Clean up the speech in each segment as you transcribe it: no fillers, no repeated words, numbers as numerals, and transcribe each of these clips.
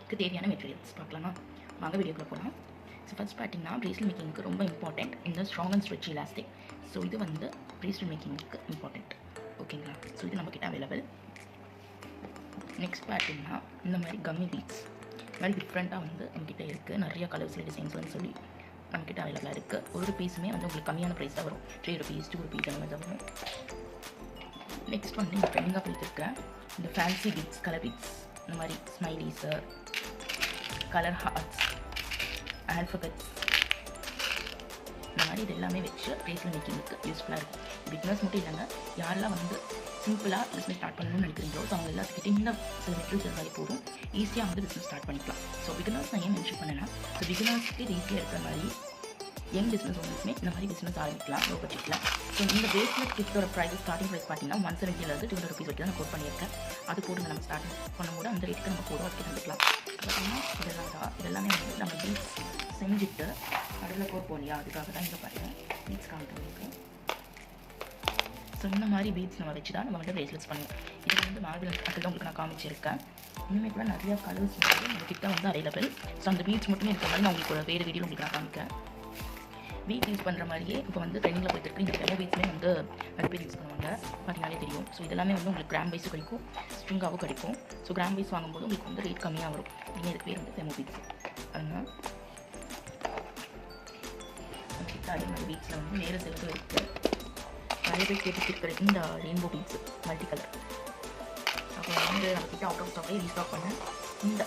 இதுக்கு தேவையான மெட்டீரியல்ஸ் பார்க்கலாமா? வாங்க வீடியோக்குள்ள போகலாம். ஸோ ஃபஸ்ட் பார்த்தீங்கன்னா ப்ரேஸ்லெட் மேக்கிங்க்கு ரொம்ப இம்பார்ட்டண்ட் இந்த strong and stretch elastic. So இது வந்து ப்ரேஸ்லெட் மேக்கிங்க்கு இம்பார்ட்டண்ட். ஓகேங்களா? ஸோ இது நம்மக்கிட்ட அவைலபிள். நெக்ஸ்ட் பார்த்தீங்கன்னா இந்த மாதிரி கம்மி பீட்ஸ் மாதிரி டிஃப்ரெண்ட்டாக வந்து நம்மக்கிட்ட இருக்குது. நிறைய கலர்ஸில் டிசைன்ஸ்னு சொல்லி நம்மக்கிட்ட அவைலபிளாக இருக்குது. ஒரு பீஸுமே வந்து உங்களுக்கு கம்மியான ப்ரைஸ் தான் வரும். 3 rupees 2 rupees அந்த மாதிரி தான் வரும். நெக்ஸ்ட் வந்து இந்த ட்ரெண்டிங்காக போயிட்டுருக்க இந்த ஃபேன்சி பீட்ஸ், கலர் பீட்ஸ், இந்த மாதிரி ஸ்மைலீஸு, கலர் ஹார்ட்ஸ், ஆல்ஃபபெட்ஸ், இந்த மாதிரி இது எல்லாமே வச்சு ப்ரேஸ்லெட் மேக்கிங்க்கு யூஸ்ஃபுல்லாக இருக்கும். பிகினர்ஸ் மட்டும் இல்லைங்க, யாரெல்லாம் வந்து சிம்பிளாக பிஸ்னஸ் ஸ்டார்ட் பண்ணணும்னு நினைக்கிறீங்களோ ஸோ அவங்க எல்லாத்துக்கிட்டே இந்த சில மெட்டீரியல்ஸ் இருந்தாலே போதும், ஈஸியாக வந்து பிஸ்னஸ் ஸ்டார்ட் பண்ணிக்கலாம். ஸோ பிகினர்ஸ் நான் ஏன் மென்ஷன் பண்ணேன்னா, ஸோ பிகினர்ஸ்க்கு இது ஈஸியாக இருக்கிற மாதிரி யங் பிஸ்னஸ் ஒன்றுமே இந்த மாதிரி பிஸ்னஸ் ஆரம்பிக்கலாம் லோ பட்ஜெட்டில். ஸோ இந்த பேஸ்லெட் கிட்டோட ப்ரைஸ் ஸ்டார்டிங் ப்ரைஸ் பார்த்தீங்கன்னா 170 200 rupees வரைக்கும் தான் நான் கோட் பண்ணியிருக்கேன். அது போடுங்க, நம்ம ஸ்டார்ட் பண்ணும்போது அந்த ரேட்டுக்கு நம்ம போடுவோம், அதுக்கு தந்துக்கலாம். பார்த்தீங்கன்னா இதெல்லாமே வந்து நம்ம பீட்ஸ் செஞ்சுட்டு அதில் கோட் இல்லையா, அதுக்காக தான் இங்கே பாருங்கள் பீட்ஸ் காமிக்கிறதுக்கு. ஸோ இந்த மாதிரி பீட்ஸ் நம்ம வச்சு தான் நம்ம வந்து ப்ரேஸ்லெட்ஸ் பண்ணுவோம். இது வந்து மார்பிள் அதில் உங்களுக்கு நான் காமிச்சிருக்கேன். இனிமேல் கூட நிறையா கலர்ஸ் வந்து நம்மக்கிட்ட வந்து அவைலபிள். ஸோ அந்த பீட்ஸ் மட்டுமே இருக்கிற மாதிரி நான் உங்களுக்கு ஒரு வேறு வீடியோ உங்களுக்கு நான் காமிக்கிறேன். பீட்ஸ் யூஸ் பண்ணுற மாதிரியே இப்போ வந்து ட்ரெண்டிங்கில் போயிட்டு இருக்கு. இந்த எல்லா பீட்ஸுமே வந்து நிறைய பேர் யூஸ் பண்ணுவாங்க, பார்த்தீங்கன்னாலே தெரியும். ஸோ இதெல்லாமே வந்து உங்களுக்கு கிராம் வைஸும் கிடைக்கும், ஸ்ட்ரிங்காகவும் கிடைக்கும். ஸோ கிராம் வைஸ் வாங்கும்போது உங்களுக்கு வந்து ரேட் கம்மியாக வரும். இனிமேல் இதுக்கு பேர் வந்து ஃபெமோ பீட்ஸ். அதனால் நம்மக்கிட்ட அதே மாதிரி பீட்ஸில் வந்து வேறு சிலது இருக்குது. நிறைய பேர் கேட்டு இருக்கிற இந்த ரெயின்போ பீட்ஸ் மல்டி கலர். அப்புறம் வந்து நம்மக்கிட்ட அவுட் ஆஃப் ஸ்டாக்லேயே ரீஸ்டாக் பண்ண இந்த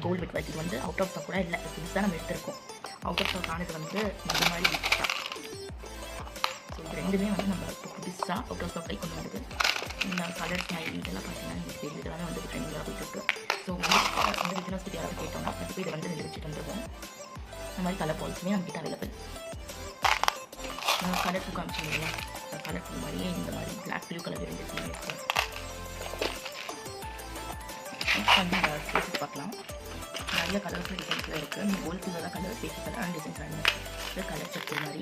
கோல்டு பிட் வைஸ், இது வந்து அவுட் ஆஃப் ஸ்டாக் கூட இல்லை, புதுசாக நம்ம எடுத்திருக்கோம். அவுட் ஆஃப் ஸ்டாக் ஆனது வந்து இந்த மாதிரி பீட்ஸ் தான். ஸோ இது ரெண்டுமே வந்து நம்ம இப்போ புதுசாக அவுட் ஆஃப் ஸ்டாக் கொண்டு வருது. இந்த கலர் ஸ்மைலி இதெல்லாம் பார்த்தீங்கன்னா உங்களுக்கு தெரியும், இதெல்லாமே வந்து ட்ரெண்டிங்காக போயிட்டு. ஸோ வந்து பிஸ்னஸ் கிட்ட யாராவது கேட்டோம்னா கண்டிப்பாக இதை வந்து 2 வச்சுட்டு வந்துடுவோம். இந்த மாதிரி கலர் பால்ஸுமே நம்மக்கிட்ட அவைலபிள். கலர்ஃபுல் காமிச்சிங்களா, கலர்ஃபுல் மாதிரியே இந்த மாதிரி பிளாக் ப்ளூ கலர் 2 சீன் இருக்குது. நெக்ஸ்ட் வந்து இந்த ஸ்பேஸஸ் பார்க்கலாம். நிறைய கலர்ஸில் டிசைன்ஸில் இருக்குது. இந்த கோல்ட் சில்வர் கலர், பேசி கலர் அண்ட் டிசைன்ஸ் இருக்குது. கலர் செட்டு மாதிரி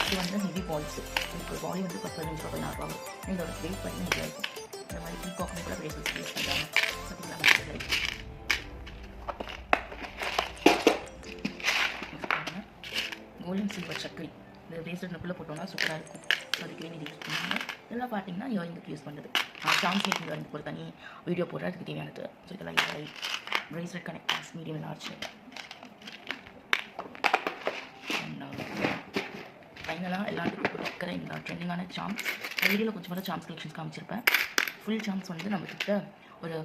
இது வந்து ஹெவி பால்ஸு. இப்போ பாலி வந்து 10-15 ரூபா 16 ரூபா. இதோட வெயிட் பார்த்தீங்கன்னா இதாக இருக்கும். இந்த மாதிரி பீகாக்னு கூட ப்ரேஸ்லெட்ஸ் யூஸ் பண்ணுறாங்க. பார்த்தீங்களா? கோல்டன் சில்வர் சக்கரி இந்த ப்ரேஸ்லெட்னுக்குள்ளே போட்டோம்னா சூப்பராக இருக்கும். ஸோ அதுக்கு வேண்டி யூஸ் பண்ணுவாங்க. இதெல்லாம் பார்த்தீங்கன்னா இயரிங்க்கு யூஸ் பண்ணுறது. சான்ஸ் மேக்கிங் இயரிங்க்கு ஒரு தனி வீடியோ போடுற அதுக்கு தேவையானது. ஸோ இதெல்லாம் earring bracelet connectors medium large. ஃபைனலாக எல்லாத்துக்கும் கொடுக்குற இந்த ட்ரெண்டிங்கான சாம்ஸ் வீடியோவில் கொஞ்சம் சாம்ஸ் கலெக்ஷன்ஸ் காமிச்சிருப்பேன். ஃபுல் சாம்ஸ் வந்து நம்மக்கிட்ட ஒரு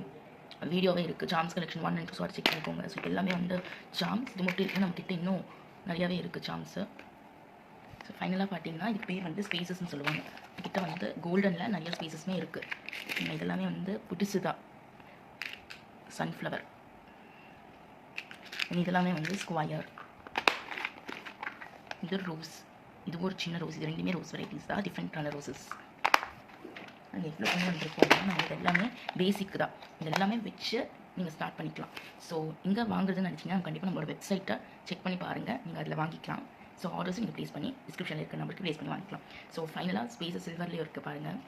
வீடியோவே இருக்குது. சாம்ஸ் கலெக்ஷன் 1 and 2 செக் பண்ணிக்கோங்க. ஸோ எல்லாமே வந்து சாம்ஸ் இது மட்டும் இருக்குது, நம்மக்கிட்ட இன்னும் நிறையாவே இருக்குது சாம்ஸு. ஸோ ஃபைனலாக பார்த்தீங்கன்னா இதுக்கு பேர் வந்து ஸ்பேசஸ்ன்னு சொல்லுவாங்க. கிட்ட வந்து கோல்டனில் நிறைய ஸ்பேசஸ்மே இருக்குது. இதெல்லாமே வந்து புதுசு தான். சன்ஃப்ளவர், இதெல்லாமே வந்து ஸ்கொயர், இது ரோஸ், இது ஒரு சின்ன ரோஸ். இது ரெண்டுமே ரோஸ் வெரைட்டிஸ் தான், டிஃப்ரெண்ட்டான ரோஸஸ். நாங்கள் எவ்வளோ கொண்டு வந்துருக்கோம் அப்படின்னா இது எல்லாமே பேசிக் தான். இது எல்லாமே வச்சு நீங்கள் ஸ்டார்ட் பண்ணிக்கலாம். ஸோ இங்கே வாங்குறதுன்னு நினச்சிங்கன்னா கண்டிப்பாக நம்மளோட வெப்சைட்டை செக் பண்ணி பாருங்கள், நீங்கள் அதில் வாங்கிக்கலாம். ஸோ ஆர்டர்ஸ் நீங்கள் ப்ளேஸ் பண்ணி டிஸ்கிரிப்ஷனில் இருக்க நம்பருக்கு ப்ளேஸ் பண்ணி வாங்கிக்கலாம். ஸோ ஃபைனலாக ஸ்பேஸஸ் சில்வர்லேயே இருக்குது பாருங்கள்,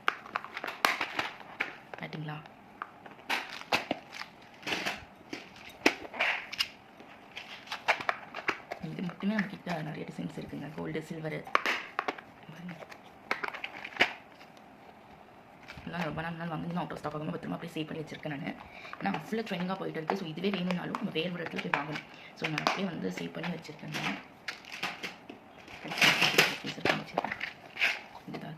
பார்த்தீங்களா? இது மட்டுமே நம்மக்கிட்ட நிறைய டிசைன்ஸ் இருக்குங்க. கோல்டு, சில்வரு எல்லாம் ரொம்ப நாள் வாங்கி அவுட் ஆஃப் ஸ்டாக் ஆகாமல் பத்திரமா அப்படியே சேவ் பண்ணி வச்சிருக்கேன் நான். ஏன்னா அவ்வளோ ட்ரெண்டிங்காக போயிட்டு இருக்குது. ஸோ இதுவே வேணும்னாலும் நம்ம வேறு ஒரு இடத்துல போய் வாங்கணும். ஸோ நான் அப்படியே வந்து சேவ் பண்ணி வச்சுருக்கேன். இதுதான்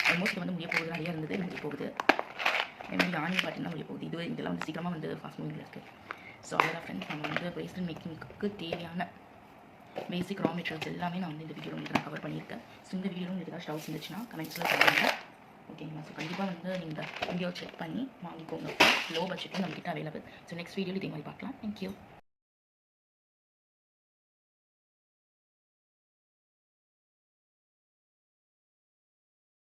ஆல்மோஸ்ட் வந்து முடிய போகுது. நிறையா இருந்தது முடிய போகுது. அதே மாதிரி ஆணி பார்த்தீங்கன்னா முடிய போகுது. இதெல்லாம் வந்து சீக்கிரமாக வந்து ஃபாஸ்ட் மூவிங்கில் இருக்குது. ஸோ அவ்வளோதான் ஃப்ரெண்ட்ஸ், நம்ம வந்து ப்ரேஸ்லெட் மேக்கிங்க்கு தேவையான பேசிக் ரா மெட்டீரியல்ஸ் எல்லாமே நான் வந்து இந்த வீடியோ உங்களுக்கு நான் கவர் பண்ணியிருக்கேன். ஸோ இந்த வீடியோ உங்களுக்கு ஏதாவது டவுட்ஸ் இருந்துச்சுன்னா கமெண்ட்ஸில் சொல்லுங்கள். ஓகேங்களா? ஸோ கண்டிப்பாக வந்து நீங்கள் வீடியோ செக் பண்ணி வாங்கிக்கோங்க. லோ பட்ஜெட்டும் நம்மகிட்ட அவைலபிள். ஸோ நெக்ஸ்ட் வீடியோவில் இதே மாதிரி பார்க்கலாம். தேங்க்யூ.